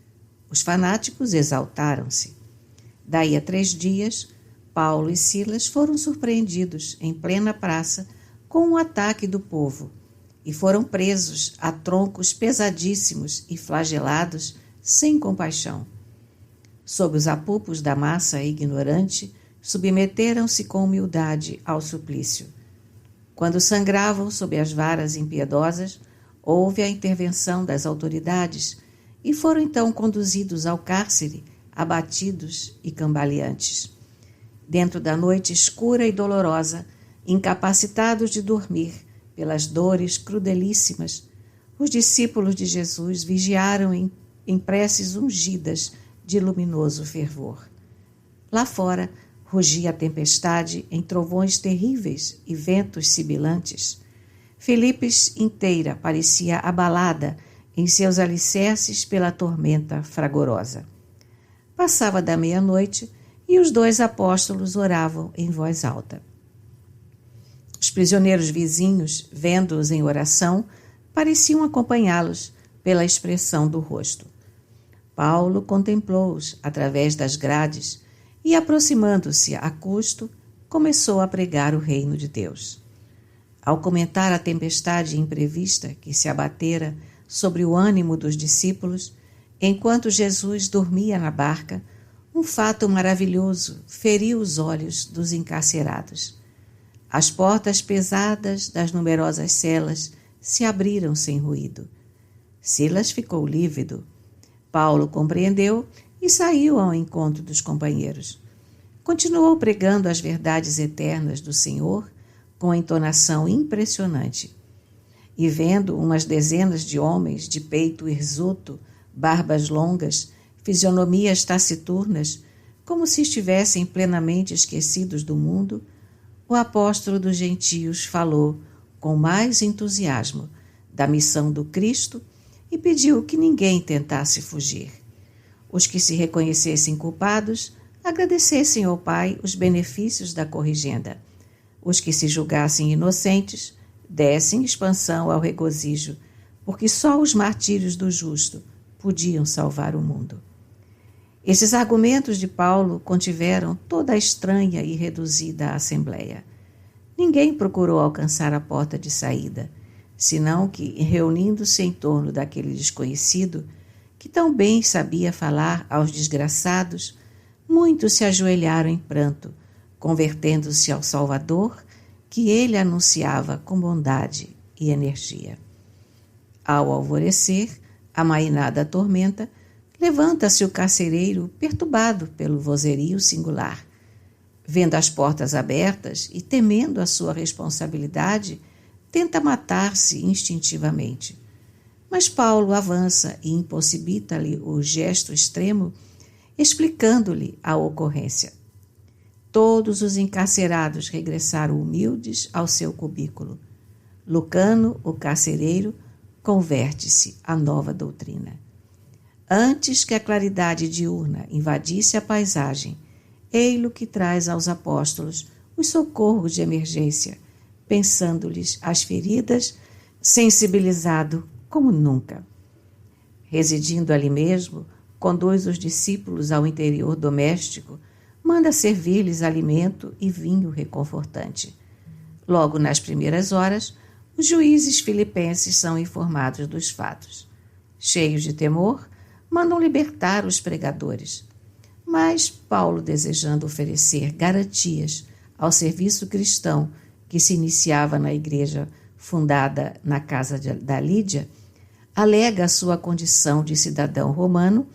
Os fanáticos exaltaram-se. Daí a 3 dias, Paulo e Silas foram surpreendidos em plena praça com um ataque do povo e foram presos a troncos pesadíssimos e flagelados sem compaixão. Sob os apupos da massa ignorante, submeteram-se com humildade ao suplício. Quando sangravam sob as varas impiedosas, houve a intervenção das autoridades e foram então conduzidos ao cárcere, abatidos e cambaleantes. Dentro da noite escura e dolorosa, incapacitados de dormir pelas dores crudelíssimas, os discípulos de Jesus vigiaram em preces ungidas de luminoso fervor. Lá fora, rugia a tempestade em trovões terríveis e ventos sibilantes. Filipes inteira parecia abalada em seus alicerces pela tormenta fragorosa. Passava da meia-noite e os 2 apóstolos oravam em voz alta. Os prisioneiros vizinhos, vendo-os em oração, pareciam acompanhá-los pela expressão do rosto. Paulo contemplou-os através das grades e, aproximando-se a custo, começou a pregar o reino de Deus. Ao comentar a tempestade imprevista que se abatera sobre o ânimo dos discípulos, enquanto Jesus dormia na barca, um fato maravilhoso feriu os olhos dos encarcerados. As portas pesadas das numerosas celas se abriram sem ruído. Silas ficou lívido. Paulo compreendeu e saiu ao encontro dos companheiros. Continuou pregando as verdades eternas do Senhor com entonação impressionante. E vendo umas dezenas de homens de peito hirsuto, barbas longas, fisionomias taciturnas, como se estivessem plenamente esquecidos do mundo, o apóstolo dos gentios falou com mais entusiasmo da missão do Cristo e pediu que ninguém tentasse fugir. Os que se reconhecessem culpados agradecessem ao Pai os benefícios da corrigenda. Os que se julgassem inocentes dessem expansão ao regozijo, porque só os martírios do justo podiam salvar o mundo. Esses argumentos de Paulo contiveram toda a estranha e reduzida assembleia. Ninguém procurou alcançar a porta de saída, senão que, reunindo-se em torno daquele desconhecido, que tão bem sabia falar aos desgraçados, muitos se ajoelharam em pranto, convertendo-se ao Salvador, que ele anunciava com bondade e energia. Ao alvorecer, amainada a tormenta, levanta-se o carcereiro perturbado pelo vozerio singular. Vendo as portas abertas e temendo a sua responsabilidade, tenta matar-se instintivamente. Mas Paulo avança e impossibilita-lhe o gesto extremo, explicando-lhe a ocorrência. Todos os encarcerados regressaram humildes ao seu cubículo. Lucano, o carcereiro, converte-se à nova doutrina. Antes que a claridade diurna invadisse a paisagem, ei-lo que traz aos apóstolos os socorros de emergência, pensando-lhes as feridas, sensibilizado como nunca. Residindo ali mesmo, conduz os discípulos ao interior doméstico, manda servir-lhes alimento e vinho reconfortante. Logo nas primeiras horas, os juízes filipenses são informados dos fatos. Cheios de temor, mandam libertar os pregadores. Mas Paulo, desejando oferecer garantias ao serviço cristão que se iniciava na igreja fundada na casa da Lídia, alega a sua condição de cidadão romano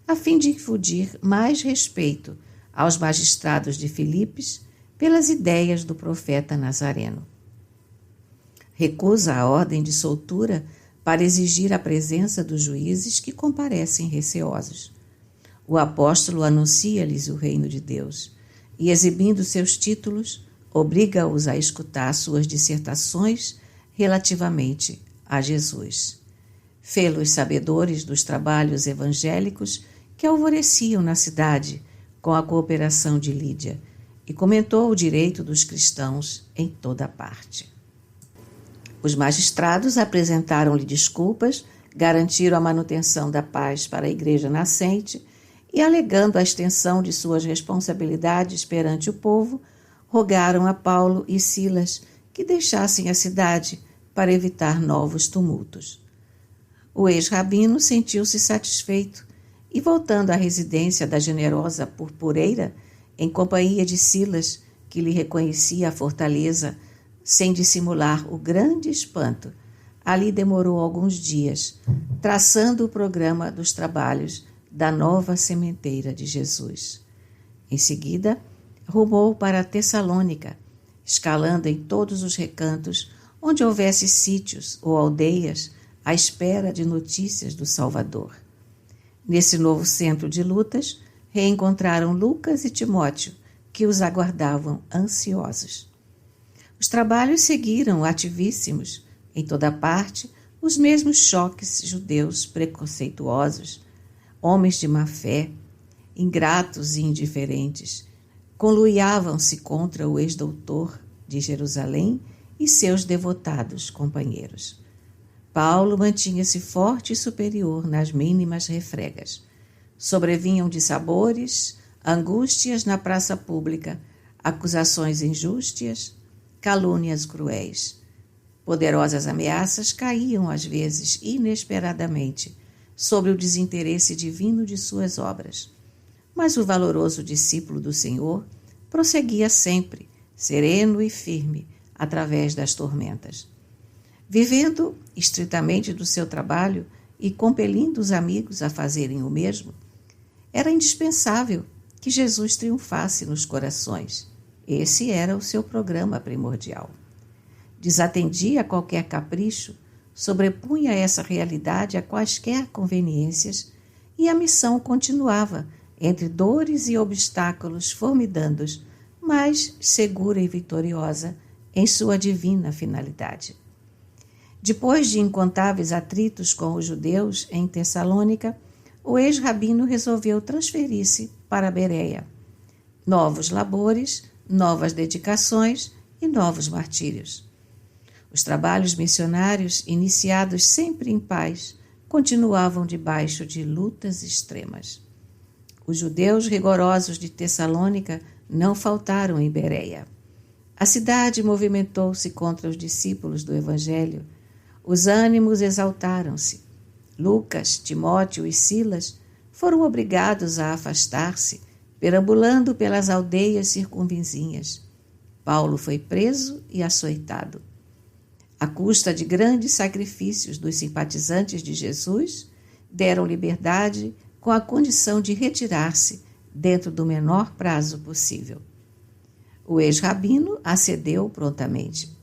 a fim de infundir mais respeito aos magistrados de Filipos pelas ideias do profeta Nazareno. Recusa a ordem de soltura para exigir a presença dos juízes que comparecem receosos. O apóstolo anuncia-lhes o reino de Deus e, exibindo seus títulos, obriga-os a escutar suas dissertações relativamente a Jesus. Fê-los sabedores dos trabalhos evangélicos que alvoreciam na cidade com a cooperação de Lídia e comentou o direito dos cristãos em toda parte. Os magistrados apresentaram-lhe desculpas, garantiram a manutenção da paz para a igreja nascente e, alegando a extensão de suas responsabilidades perante o povo, rogaram a Paulo e Silas que deixassem a cidade para evitar novos tumultos. O ex-rabino sentiu-se satisfeito e, voltando à residência da generosa purpureira, em companhia de Silas, que lhe reconhecia a fortaleza, sem dissimular o grande espanto, ali demorou alguns dias, traçando o programa dos trabalhos da nova sementeira de Jesus. Em seguida, rumou para Tessalônica, escalando em todos os recantos onde houvesse sítios ou aldeias à espera de notícias do Salvador. Nesse novo centro de lutas, reencontraram Lucas e Timóteo, que os aguardavam ansiosos. Os trabalhos seguiram ativíssimos. Em toda parte, os mesmos choques judeus preconceituosos, homens de má fé, ingratos e indiferentes, conluiavam-se contra o ex-doutor de Jerusalém e seus devotados companheiros. Paulo mantinha-se forte e superior nas mínimas refregas. Sobrevinham dissabores, angústias na praça pública, acusações injustas, calúnias cruéis. Poderosas ameaças caíam às vezes inesperadamente sobre o desinteresse divino de suas obras. Mas o valoroso discípulo do Senhor prosseguia sempre, sereno e firme, através das tormentas. Vivendo estritamente do seu trabalho e compelindo os amigos a fazerem o mesmo, era indispensável que Jesus triunfasse nos corações. Esse era o seu programa primordial. Desatendia a qualquer capricho, sobrepunha essa realidade a quaisquer conveniências e a missão continuava, entre dores e obstáculos formidandos, mas segura e vitoriosa em sua divina finalidade. Depois de incontáveis atritos com os judeus em Tessalônica, o ex-rabino resolveu transferir-se para Bereia. Novos labores, novas dedicações e novos martírios. Os trabalhos missionários, iniciados sempre em paz, continuavam debaixo de lutas extremas. Os judeus rigorosos de Tessalônica não faltaram em Bereia. A cidade movimentou-se contra os discípulos do Evangelho. Os ânimos exaltaram-se. Lucas, Timóteo e Silas foram obrigados a afastar-se, perambulando pelas aldeias circunvizinhas. Paulo foi preso e açoitado. À custa de grandes sacrifícios dos simpatizantes de Jesus, deram liberdade com a condição de retirar-se dentro do menor prazo possível. O ex-rabino acedeu prontamente.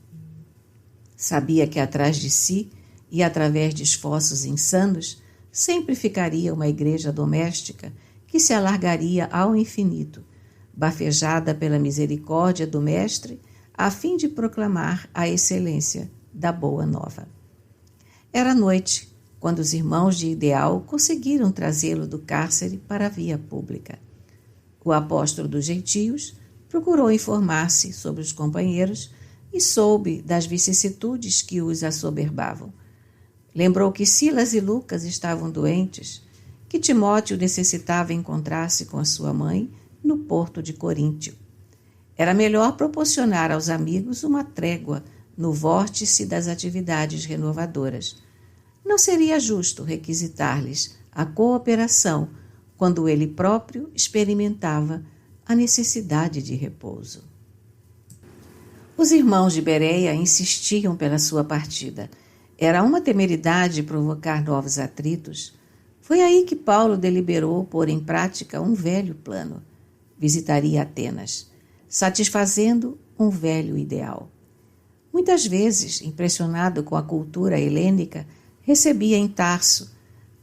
Sabia que atrás de si e através de esforços insanos sempre ficaria uma igreja doméstica que se alargaria ao infinito, bafejada pela misericórdia do Mestre, a fim de proclamar a excelência da Boa Nova. Era noite, quando os irmãos de Ideal conseguiram trazê-lo do cárcere para a via pública. O apóstolo dos gentios procurou informar-se sobre os companheiros e soube das vicissitudes que os assoberbavam. Lembrou que Silas e Lucas estavam doentes, que Timóteo necessitava encontrar-se com a sua mãe no porto de Coríntio. Era melhor proporcionar aos amigos uma trégua no vórtice das atividades renovadoras. Não seria justo requisitar-lhes a cooperação quando ele próprio experimentava a necessidade de repouso. Os irmãos de Bereia insistiam pela sua partida. Era uma temeridade provocar novos atritos. Foi aí que Paulo deliberou pôr em prática um velho plano. Visitaria Atenas, satisfazendo um velho ideal. Muitas vezes, impressionado com a cultura helênica, recebia em Tarso,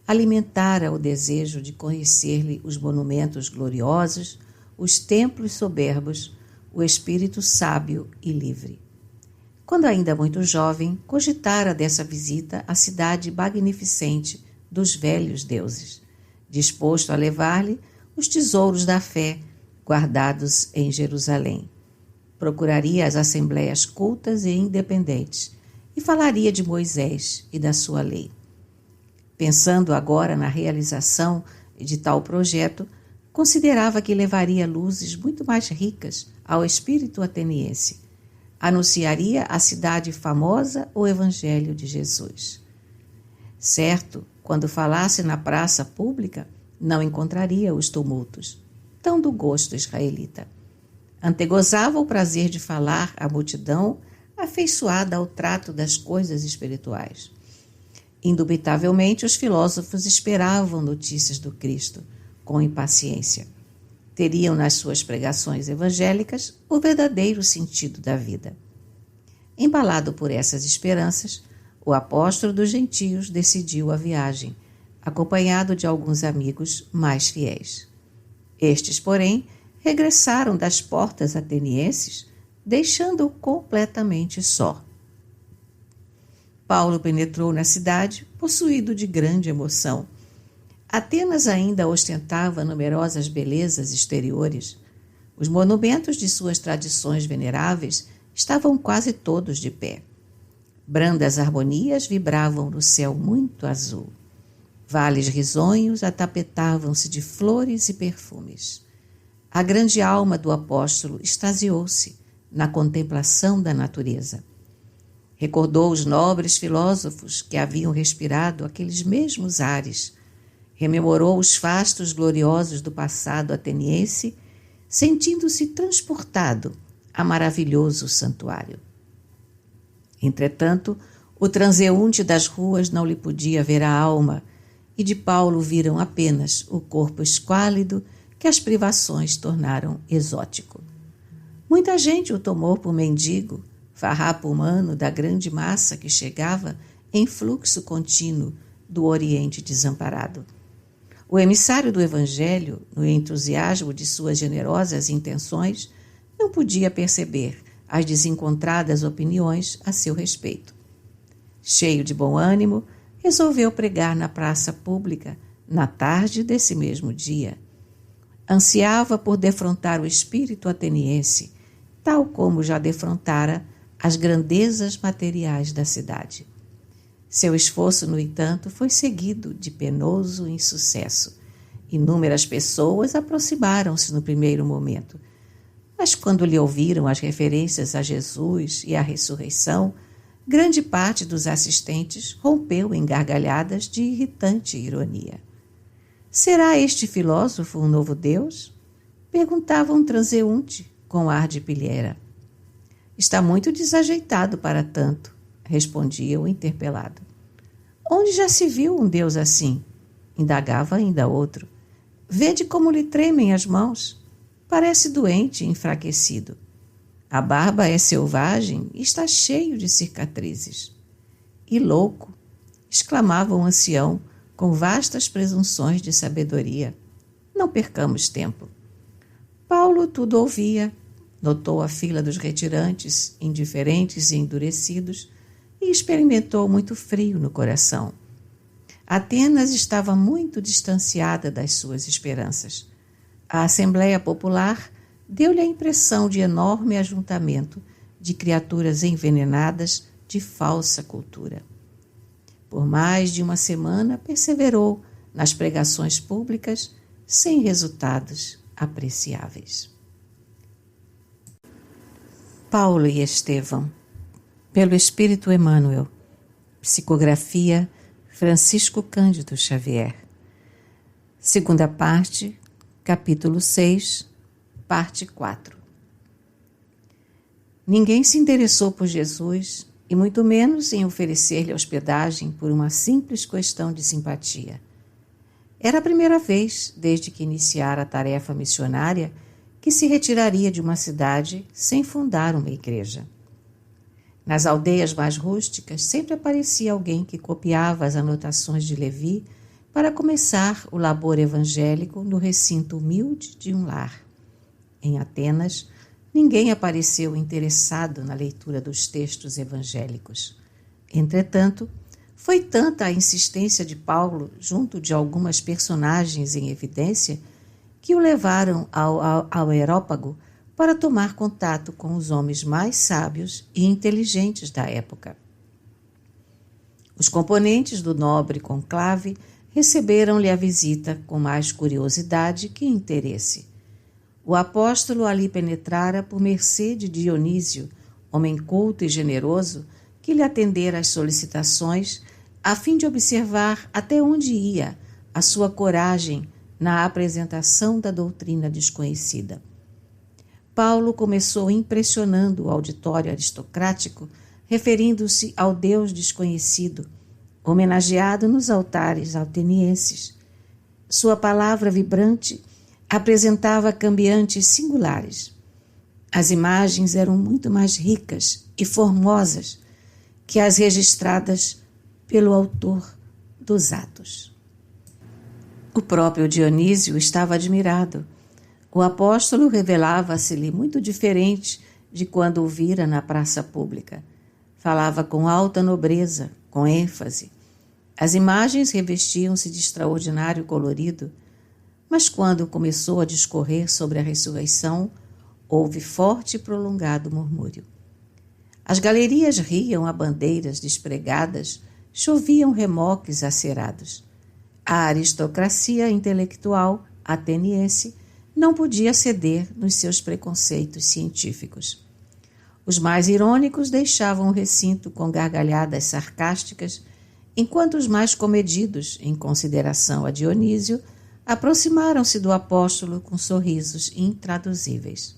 alimentara o desejo de conhecer-lhe os monumentos gloriosos, os templos soberbos, o espírito sábio e livre. Quando ainda muito jovem, cogitara dessa visita à cidade magnificente dos velhos deuses, disposto a levar-lhe os tesouros da fé, guardados em Jerusalém. Procuraria as assembleias cultas e independentes e falaria de Moisés e da sua lei. Pensando agora na realização de tal projeto, considerava que levaria luzes muito mais ricas ao espírito ateniense. Anunciaria à cidade famosa o Evangelho de Jesus. Certo, quando falasse na praça pública, não encontraria os tumultos, tão do gosto israelita. Antegozava o prazer de falar à multidão afeiçoada ao trato das coisas espirituais. Indubitavelmente, os filósofos esperavam notícias do Cristo, com impaciência. Teriam nas suas pregações evangélicas o verdadeiro sentido da vida. Embalado por essas esperanças, o apóstolo dos gentios decidiu a viagem, acompanhado de alguns amigos mais fiéis. Estes, porém, regressaram das portas atenienses, deixando-o completamente só. Paulo penetrou na cidade, possuído de grande emoção. Atenas ainda ostentava numerosas belezas exteriores. Os monumentos de suas tradições veneráveis estavam quase todos de pé. Brandas harmonias vibravam no céu muito azul. Vales risonhos atapetavam-se de flores e perfumes. A grande alma do apóstolo extasiou-se na contemplação da natureza. Recordou os nobres filósofos que haviam respirado aqueles mesmos ares. Rememorou os fastos gloriosos do passado ateniense, sentindo-se transportado a maravilhoso santuário. Entretanto, o transeunte das ruas não lhe podia ver a alma, e de Paulo viram apenas o corpo esquálido que as privações tornaram exótico. Muita gente o tomou por mendigo, farrapo humano da grande massa que chegava em fluxo contínuo do Oriente desamparado. O emissário do Evangelho, no entusiasmo de suas generosas intenções, não podia perceber as desencontradas opiniões a seu respeito. Cheio de bom ânimo, resolveu pregar na praça pública na tarde desse mesmo dia. Ansiava por defrontar o espírito ateniense, tal como já defrontara as grandezas materiais da cidade. Seu esforço, no entanto, foi seguido de penoso insucesso. Inúmeras pessoas aproximaram-se no primeiro momento, mas quando lhe ouviram as referências a Jesus e à ressurreição, grande parte dos assistentes rompeu em gargalhadas de irritante ironia. Será este filósofo um novo Deus? Perguntava um transeunte com ar de pilheira. Está muito desajeitado para tanto, respondia o interpelado. Onde já se viu um Deus assim? Indagava ainda outro. Vede como lhe tremem as mãos. Parece doente e enfraquecido. A barba é selvagem e está cheio de cicatrizes. E louco, exclamava um ancião com vastas presunções de sabedoria. Não percamos tempo. Paulo tudo ouvia, notou a fila dos retirantes, indiferentes e endurecidos, e experimentou muito frio no coração. Atenas estava muito distanciada das suas esperanças. A Assembleia Popular deu-lhe a impressão de enorme ajuntamento de criaturas envenenadas de falsa cultura. Por mais de uma semana perseverou nas pregações públicas sem resultados apreciáveis. Paulo e Estevão, pelo Espírito Emmanuel, psicografia Francisco Cândido Xavier. Segunda parte, capítulo 6, parte 4. Ninguém se interessou por Jesus e muito menos em oferecer-lhe hospedagem por uma simples questão de simpatia. Era a primeira vez, desde que iniciara a tarefa missionária, que se retiraria de uma cidade sem fundar uma igreja. Nas aldeias mais rústicas sempre aparecia alguém que copiava as anotações de Levi para começar o labor evangélico no recinto humilde de um lar. Em Atenas, ninguém apareceu interessado na leitura dos textos evangélicos. Entretanto, foi tanta a insistência de Paulo junto de algumas personagens em evidência que o levaram ao Areópago para tomar contato com os homens mais sábios e inteligentes da época. Os componentes do nobre conclave receberam-lhe a visita com mais curiosidade que interesse. O apóstolo ali penetrara por mercê de Dionísio, homem culto e generoso, que lhe atendera às solicitações, a fim de observar até onde ia a sua coragem na apresentação da doutrina desconhecida. Paulo começou impressionando o auditório aristocrático, referindo-se ao Deus desconhecido, homenageado nos altares atenienses. Sua palavra vibrante apresentava cambiantes singulares. As imagens eram muito mais ricas e formosas que as registradas pelo autor dos Atos. O próprio Dionísio estava admirado. O apóstolo revelava-se-lhe muito diferente de quando o vira na praça pública. Falava com alta nobreza, com ênfase. As imagens revestiam-se de extraordinário colorido, mas quando começou a discorrer sobre a ressurreição, houve forte e prolongado murmúrio. As galerias riam a bandeiras despregadas, choviam remoques acerados. A aristocracia intelectual ateniense não podia ceder nos seus preconceitos científicos. Os mais irônicos deixavam o recinto com gargalhadas sarcásticas, enquanto os mais comedidos, em consideração a Dionísio, aproximaram-se do apóstolo com sorrisos intraduzíveis.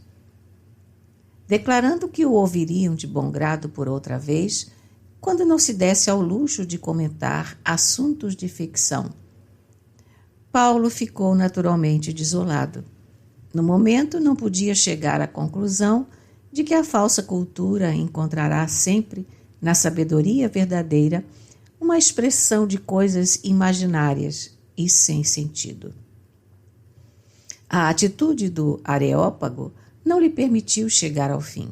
Declarando que o ouviriam de bom grado por outra vez, quando não se desse ao luxo de comentar assuntos de ficção. Paulo ficou naturalmente desolado. No momento, não podia chegar à conclusão de que a falsa cultura encontrará sempre, na sabedoria verdadeira, uma expressão de coisas imaginárias e sem sentido. A atitude do Areópago não lhe permitiu chegar ao fim.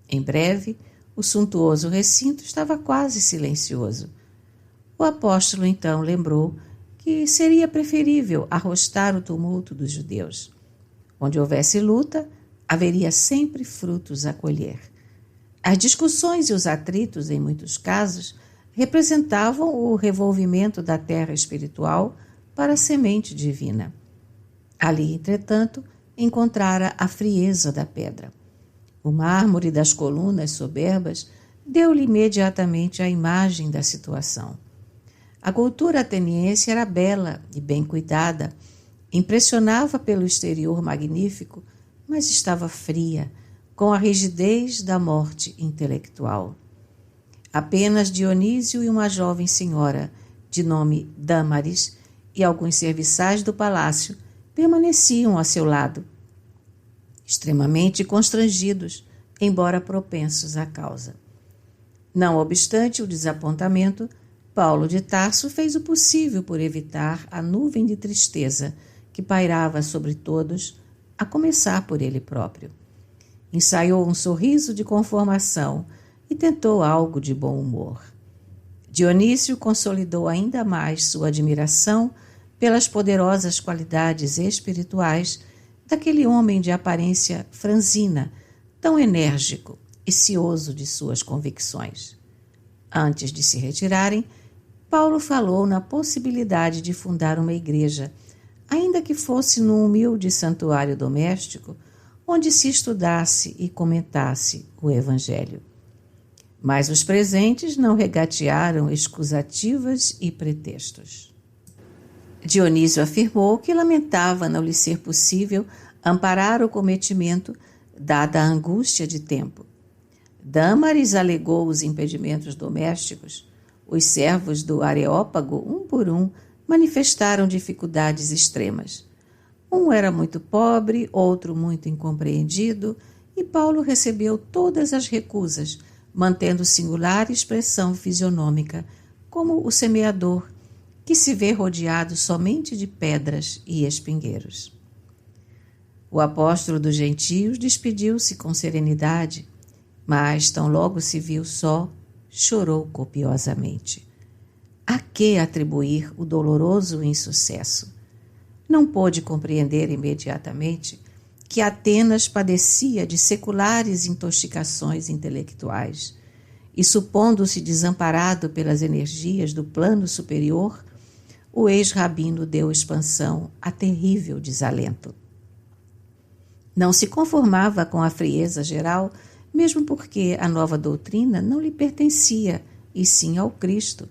Em breve, o suntuoso recinto estava quase silencioso. O apóstolo então lembrou que seria preferível arrostar o tumulto dos judeus. Onde houvesse luta, haveria sempre frutos a colher. As discussões e os atritos, em muitos casos, representavam o revolvimento da terra espiritual para a semente divina. Ali, entretanto, encontrara a frieza da pedra. O mármore das colunas soberbas deu-lhe imediatamente a imagem da situação. A cultura ateniense era bela e bem cuidada, impressionava pelo exterior magnífico, mas estava fria, com a rigidez da morte intelectual. Apenas Dionísio e uma jovem senhora, de nome Dâmaris, e alguns serviçais do palácio permaneciam a seu lado, extremamente constrangidos, embora propensos à causa. Não obstante o desapontamento, Paulo de Tarso fez o possível por evitar a nuvem de tristeza que pairava sobre todos, a começar por ele próprio. Ensaiou um sorriso de conformação e tentou algo de bom humor. Dionísio consolidou ainda mais sua admiração pelas poderosas qualidades espirituais daquele homem de aparência franzina, tão enérgico e cioso de suas convicções. Antes de se retirarem, Paulo falou na possibilidade de fundar uma igreja, ainda que fosse num humilde santuário doméstico, onde se estudasse e comentasse o Evangelho. Mas os presentes não regatearam escusativas e pretextos. Dionísio afirmou que lamentava não lhe ser possível amparar o cometimento, dada a angústia de tempo. Dâmaris alegou os impedimentos domésticos. Os servos do Areópago, um por um, manifestaram dificuldades extremas. Um era muito pobre, outro muito incompreendido, e Paulo recebeu todas as recusas, mantendo singular expressão fisionômica, como o semeador, que se vê rodeado somente de pedras e espingueiros. O apóstolo dos gentios despediu-se com serenidade, mas, tão logo se viu só, chorou copiosamente. A que atribuir o doloroso insucesso? não pôde compreender imediatamente que Atenas padecia de seculares intoxicações intelectuais e, supondo-se desamparado pelas energias do plano superior, o ex-rabino deu expansão a terrível desalento. Não se conformava com a frieza geral, mesmo porque a nova doutrina não lhe pertencia, e sim ao Cristo.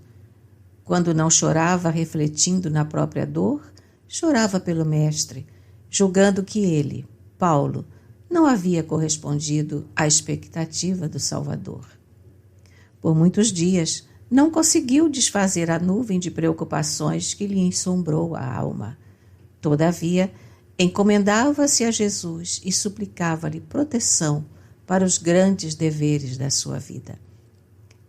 Quando não chorava refletindo na própria dor, chorava pelo Mestre, julgando que ele, Paulo, não havia correspondido à expectativa do Salvador. Por muitos dias, não conseguiu desfazer a nuvem de preocupações que lhe ensombrou a alma. Todavia, encomendava-se a Jesus e suplicava-lhe proteção para os grandes deveres da sua vida.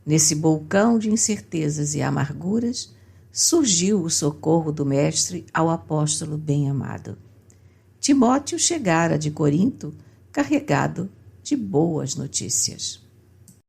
Nesse vulcão de incertezas e amarguras, surgiu o socorro do Mestre ao apóstolo bem-amado. Timóteo chegara de Corinto carregado de boas notícias.